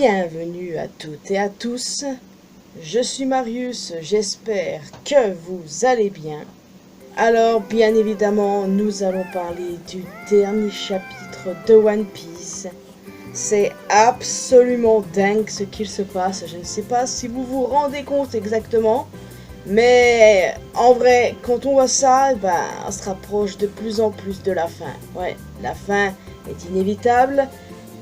Bienvenue à toutes et à tous, je suis Marius, j'espère que vous allez bien. Alors bien évidemment, nous allons parler du dernier chapitre de One Piece. C'est absolument dingue ce qu'il se passe, je ne sais pas si vous vous rendez compte exactement, mais en vrai, quand on voit ça, on se rapproche de plus en plus de la fin. Ouais, la fin est inévitable.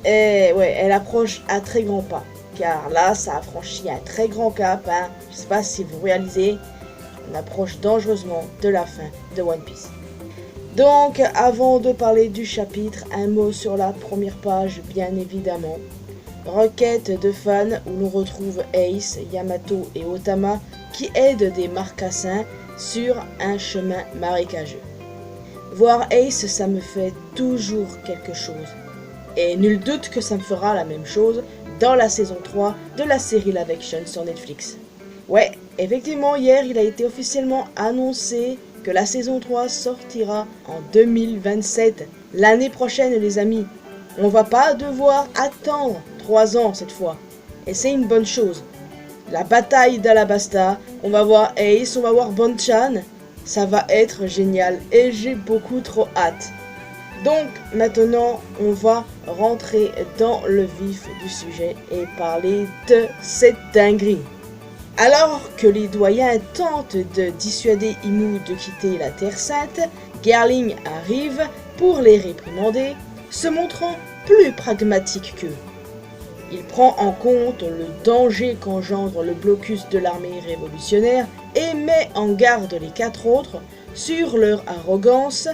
Et ouais, elle approche à très grands pas, car là, ça a franchi un très grand cap. Je sais pas si vous réalisez, on approche dangereusement de la fin de One Piece. Donc, avant de parler du chapitre, un mot sur la première page, bien évidemment. Requête de fans où l'on retrouve Ace, Yamato et Otama qui aident des marcassins sur un chemin marécageux. Voir Ace, ça me fait toujours quelque chose. Et nul doute que ça me fera la même chose dans la saison 3 de la série Live Action sur Netflix. Ouais, effectivement, hier, il a été officiellement annoncé que la saison 3 sortira en 2027, l'année prochaine les amis. On va pas devoir attendre 3 ans cette fois. Et c'est une bonne chose. La bataille d'Alabasta, on va voir Ace, on va voir Bonchan. Ça va être génial et j'ai beaucoup trop hâte. Donc maintenant, on va rentrer dans le vif du sujet et parler de cette dinguerie. Alors que les doyens tentent de dissuader Imu de quitter la Terre Sainte, Garling arrive pour les réprimander, se montrant plus pragmatique qu'eux. Il prend en compte le danger qu'engendre le blocus de l'armée révolutionnaire et met en garde les 4 autres sur leur arrogance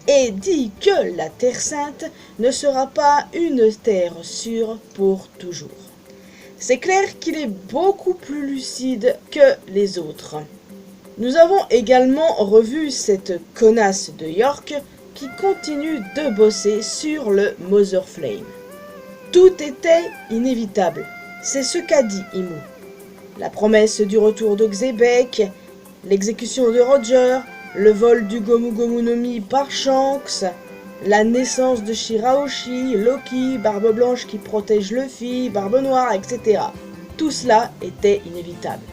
et dit que la Terre Sainte ne sera pas une terre sûre pour toujours. C'est clair qu'il est beaucoup plus lucide que les autres. Nous avons également revu cette connasse de York qui continue de bosser sur le Mother Flame. Tout était inévitable, c'est ce qu'a dit Imu. La promesse du retour de Xebec, l'exécution de Roger, le vol du Gomu Gomu no Mi par Shanks, la naissance de Shirahoshi, Loki, Barbe Blanche qui protège Luffy, Barbe Noire, etc. Tout cela était inévitable.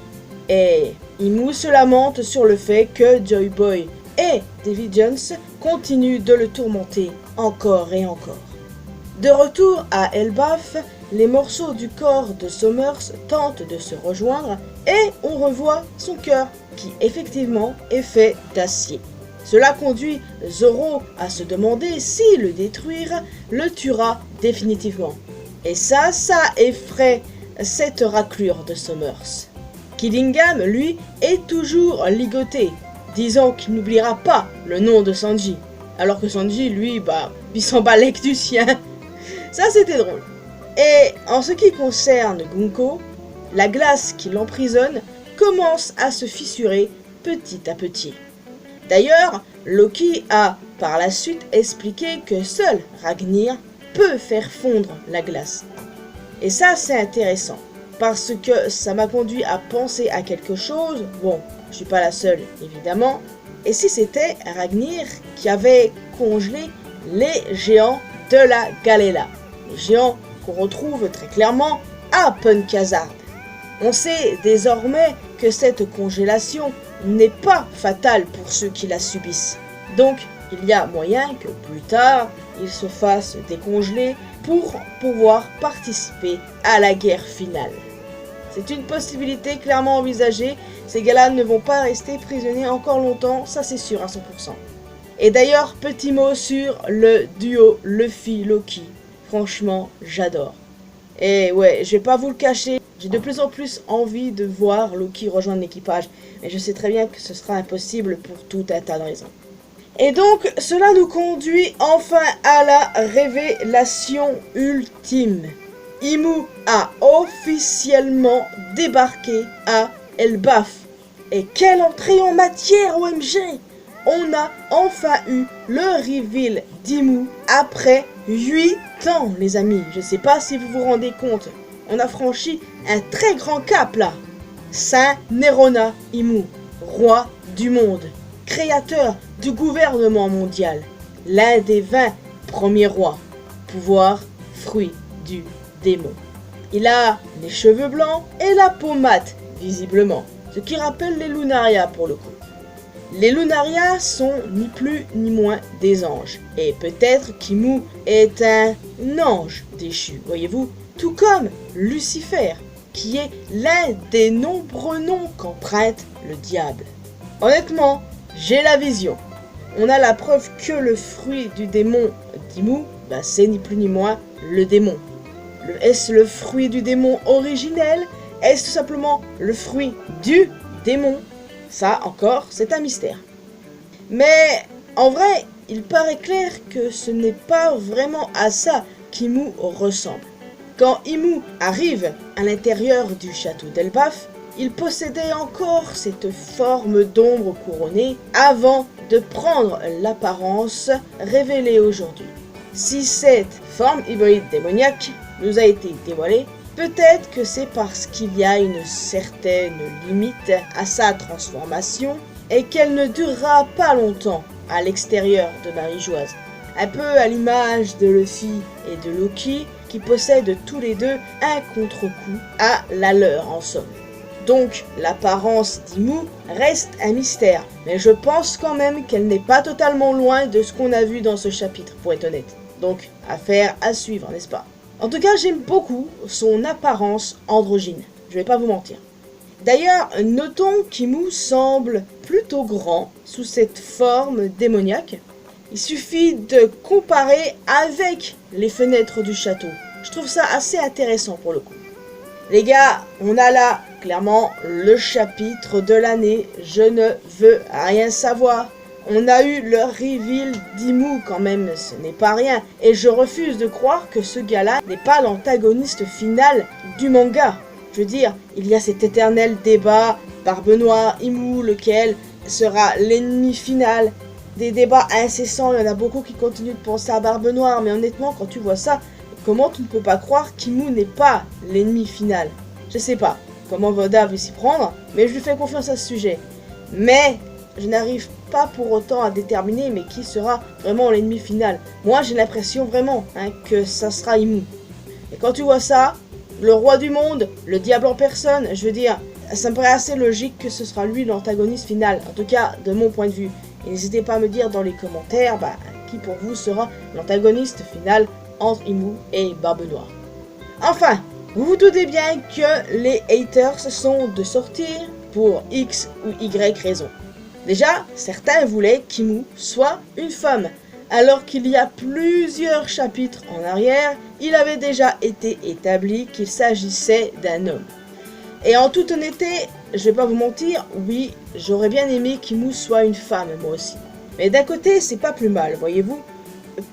Et Imu se lamente sur le fait que Joy Boy et Davy Jones continuent de le tourmenter encore et encore. De retour à Elbaf, les morceaux du corps de Summers tentent de se rejoindre et on revoit son cœur qui effectivement est fait d'acier. Cela conduit Zoro à se demander si le détruire le tuera définitivement. Et ça effraie cette raclure de Summers. Killingham, lui, est toujours ligoté, disant qu'il n'oubliera pas le nom de Sanji. Alors que Sanji, lui, il s'en balèque du sien. Ça, c'était drôle. Et en ce qui concerne Gunko, la glace qui l'emprisonne commence à se fissurer petit à petit. D'ailleurs, Loki a par la suite expliqué que seul Ragnir peut faire fondre la glace. Et ça, c'est intéressant, parce que ça m'a conduit à penser à quelque chose. Bon, je suis pas la seule, évidemment. Et si c'était Ragnir qui avait congelé les géants de la Galela, les géants qu'on retrouve très clairement à Punk Hazard. On sait désormais que cette congélation n'est pas fatale pour ceux qui la subissent. Donc, il y a moyen que plus tard, ils se fassent décongeler pour pouvoir participer à la guerre finale. C'est une possibilité clairement envisagée. Ces gars-là ne vont pas rester prisonniers encore longtemps, ça c'est sûr à 100%. Et d'ailleurs, petit mot sur le duo Luffy-Loki. Franchement, j'adore. Et ouais, je vais pas vous le cacher, j'ai de plus en plus envie de voir Loki rejoindre l'équipage. Mais je sais très bien que ce sera impossible pour tout un tas de raisons. Et donc, cela nous conduit enfin à la révélation ultime. Imu a officiellement débarqué à Elbaf. Et quelle entrée en matière, OMG! On a enfin eu le reveal d'Imu après 8 ans, les amis. Je sais pas si vous vous rendez compte. On a franchi un très grand cap là. Saint Nerona Imu, roi du monde, créateur du gouvernement mondial, l'un des 20 premiers rois, pouvoir fruit du démon. Il a les cheveux blancs et la peau mate, visiblement, ce qui rappelle les Lunaria pour le coup. Les Lunaria sont ni plus ni moins des anges, et peut-être qu'Imu est un ange déchu, voyez-vous, tout comme Lucifer, qui est l'un des nombreux noms qu'emprunte le diable. Honnêtement, j'ai la vision. On a la preuve que le fruit du démon d'Imu, c'est ni plus ni moins le démon. Est-ce le fruit du démon originel? Est-ce tout simplement le fruit du démon? Ça encore, c'est un mystère. Mais en vrai, il paraît clair que ce n'est pas vraiment à ça qu'Imu ressemble. Quand Imu arrive à l'intérieur du château d'Elbaf, il possédait encore cette forme d'ombre couronnée avant de prendre l'apparence révélée aujourd'hui. Si cette forme hybride démoniaque nous a été dévoilée, peut-être que c'est parce qu'il y a une certaine limite à sa transformation et qu'elle ne durera pas longtemps à l'extérieur de Marie-Joise. Un peu à l'image de Luffy et de Loki qui possèdent tous les deux un contre-coup à la leur en somme. Donc l'apparence d'Imu reste un mystère, mais je pense quand même qu'elle n'est pas totalement loin de ce qu'on a vu dans ce chapitre, pour être honnête. Donc affaire à suivre, n'est-ce pas? En tout cas, j'aime beaucoup son apparence androgyne, je vais pas vous mentir. D'ailleurs, notons qu'Imu semble plutôt grand sous cette forme démoniaque. Il suffit de comparer avec les fenêtres du château. Je trouve ça assez intéressant pour le coup. Les gars, on a là clairement le chapitre de l'année. Je ne veux rien savoir. On a eu le reveal d'Imu quand même, ce n'est pas rien. Et je refuse de croire que ce gars-là n'est pas l'antagoniste final du manga. Je veux dire, il y a cet éternel débat, Barbe Noire, Imu, lequel sera l'ennemi final. Des débats incessants, il y en a beaucoup qui continuent de penser à Barbe Noire, mais honnêtement, quand tu vois ça, comment tu ne peux pas croire qu'Imu n'est pas l'ennemi final? Je sais pas comment Voda veut s'y prendre, mais je lui fais confiance à ce sujet. Mais je n'arrive pas pour autant à déterminer mais qui sera vraiment l'ennemi final. Moi, j'ai l'impression vraiment que ça sera Imu. Et quand tu vois ça, le roi du monde, le diable en personne, je veux dire, ça me paraît assez logique que ce sera lui l'antagoniste final, en tout cas de mon point de vue. Et n'hésitez pas à me dire dans les commentaires qui pour vous sera l'antagoniste final entre Imu et Barbe Noire. Enfin, vous vous doutez bien que les haters sont de sortir pour X ou Y raison. Déjà, certains voulaient qu'Imu soit une femme, alors qu'il y a plusieurs chapitres en arrière, il avait déjà été établi qu'il s'agissait d'un homme. Et en toute honnêteté, je vais pas vous mentir, oui, j'aurais bien aimé qu'Imu soit une femme, moi aussi. Mais d'un côté, c'est pas plus mal, voyez-vous,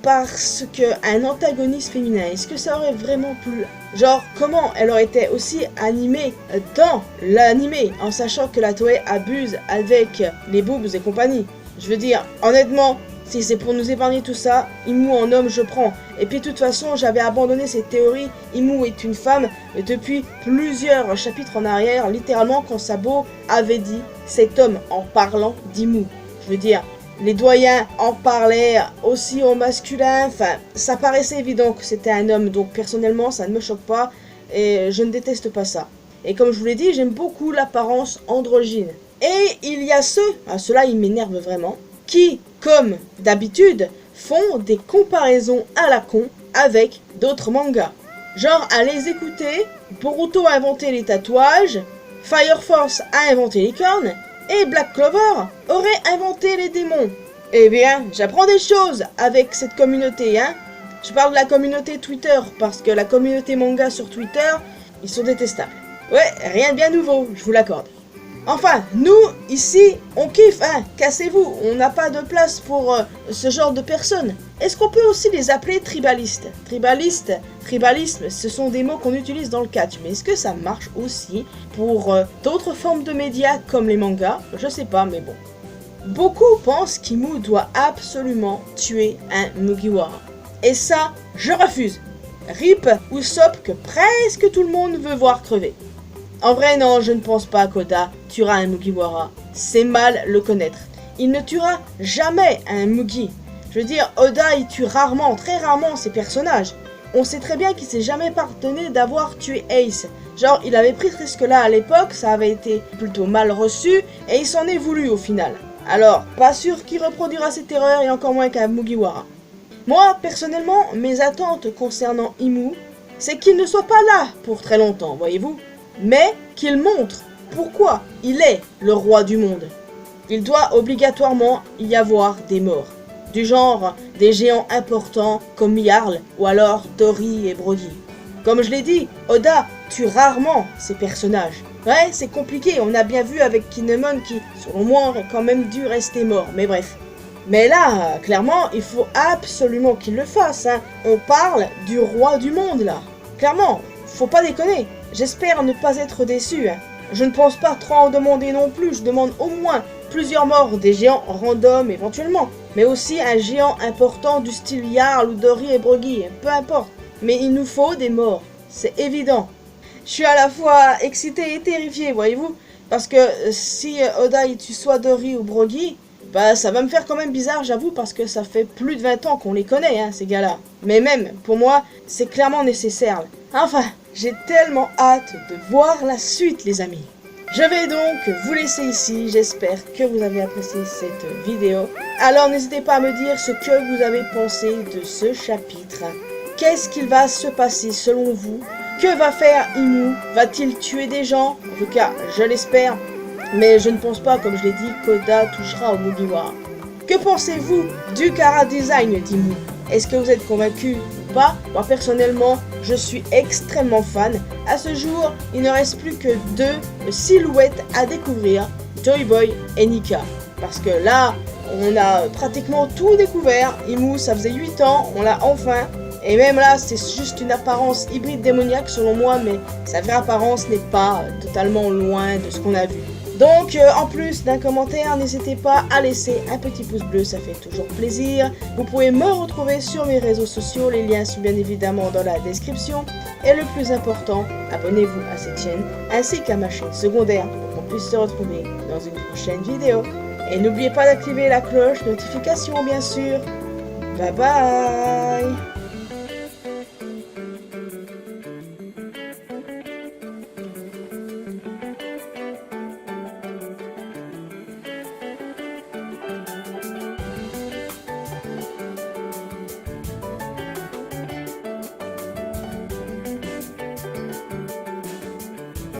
parce qu'un antagoniste féminin, est-ce que ça aurait vraiment plu? Genre, comment elle aurait été aussi animée dans l'animé, en sachant que la Toei abuse avec les boobs et compagnie? Je veux dire, honnêtement, si c'est pour nous épargner tout ça, Imu en homme, je prends. Et puis de toute façon, j'avais abandonné cette théorie, Imu est une femme, depuis plusieurs chapitres en arrière, littéralement quand Sabo avait dit cet homme en parlant d'Imu. Je veux dire, les doyens en parlaient aussi au masculin, enfin, ça paraissait évident que c'était un homme, donc personnellement, ça ne me choque pas, et je ne déteste pas ça. Et comme je vous l'ai dit, j'aime beaucoup l'apparence androgyne. Et il y a ceux-là ils m'énervent vraiment, qui, comme d'habitude, font des comparaisons à la con avec d'autres mangas. Genre, à les écouter, Boruto a inventé les tatouages, Fire Force a inventé les cornes, et Black Clover aurait inventé les démons. Eh bien, j'apprends des choses avec cette communauté, Je parle de la communauté Twitter, parce que la communauté manga sur Twitter, ils sont détestables. Ouais, rien de bien nouveau, je vous l'accorde. Enfin, nous, ici, on kiffe, cassez-vous, on n'a pas de place pour ce genre de personnes. Est-ce qu'on peut aussi les appeler tribalistes? Tribalisme, ce sont des mots qu'on utilise dans le catch, mais est-ce que ça marche aussi pour d'autres formes de médias comme les mangas? Je sais pas, mais bon. Beaucoup pensent qu'Imu doit absolument tuer un Mugiwara. Et ça, je refuse. Rip Usopp que presque tout le monde veut voir crever. En vrai, non, je ne pense pas qu'Oda tuera un Mugiwara. C'est mal le connaître. Il ne tuera jamais un Mugi. Je veux dire, Oda, il tue rarement, très rarement ses personnages. on sait très bien qu'il s'est jamais pardonné d'avoir tué Ace. Genre, il avait pris ce risque-là à l'époque, ça avait été plutôt mal reçu, et il s'en est voulu au final. Alors, pas sûr qu'il reproduira cette erreur, et encore moins qu'à Mugiwara. Moi, personnellement, mes attentes concernant Imu, c'est qu'il ne soit pas là pour très longtemps, voyez-vous, mais qu'il montre pourquoi il est le roi du monde. Il doit obligatoirement y avoir des morts, du genre des géants importants comme Jarl ou alors Tori et Brody. Comme je l'ai dit, Oda tue rarement ses personnages. Ouais, c'est compliqué, on a bien vu avec Kinemon qui, selon moi, aurait quand même dû rester mort, mais bref. Mais là, clairement, il faut absolument qu'il le fasse, hein. On parle du roi du monde, là. Clairement, faut pas déconner. J'espère ne pas être déçu, hein. Je ne pense pas trop en demander non plus, je demande au moins plusieurs morts, des géants random éventuellement, mais aussi un géant important du style Jarl ou Dory et Broggy, peu importe. Mais il nous faut des morts, c'est évident. Je suis à la fois excité et terrifié, voyez-vous, parce que si Oda il tue soit Dory ou Broggy, bah ça va me faire quand même bizarre, j'avoue, parce que ça fait plus de 20 ans qu'on les connaît, hein, ces gars-là. Mais même, pour moi, c'est clairement nécessaire. Enfin, j'ai tellement hâte de voir la suite, les amis. Je vais donc vous laisser ici, j'espère que vous avez apprécié cette vidéo. Alors n'hésitez pas à me dire ce que vous avez pensé de ce chapitre. Qu'est-ce qu'il va se passer selon vous? Que va faire Imu? Va-t-il tuer des gens? En tout cas, je l'espère. Mais je ne pense pas, comme je l'ai dit, qu'Oda touchera au Mugiwara. Que pensez-vous du chara-design d'Imu? Est-ce que vous êtes convaincu ou pas? Moi personnellement, je suis extrêmement fan. À ce jour, il ne reste plus que 2 silhouettes à découvrir, Joy Boy et Nika. Parce que là, on a pratiquement tout découvert. Imu, ça faisait 8 ans, on l'a enfin. Et même là, c'est juste une apparence hybride démoniaque selon moi, mais sa vraie apparence n'est pas totalement loin de ce qu'on a vu. Donc, en plus d'un commentaire, n'hésitez pas à laisser un petit pouce bleu, ça fait toujours plaisir. Vous pouvez me retrouver sur mes réseaux sociaux, les liens sont bien évidemment dans la description. Et le plus important, abonnez-vous à cette chaîne, ainsi qu'à ma chaîne secondaire, pour qu'on puisse se retrouver dans une prochaine vidéo. Et n'oubliez pas d'activer la cloche notification, bien sûr. Bye bye!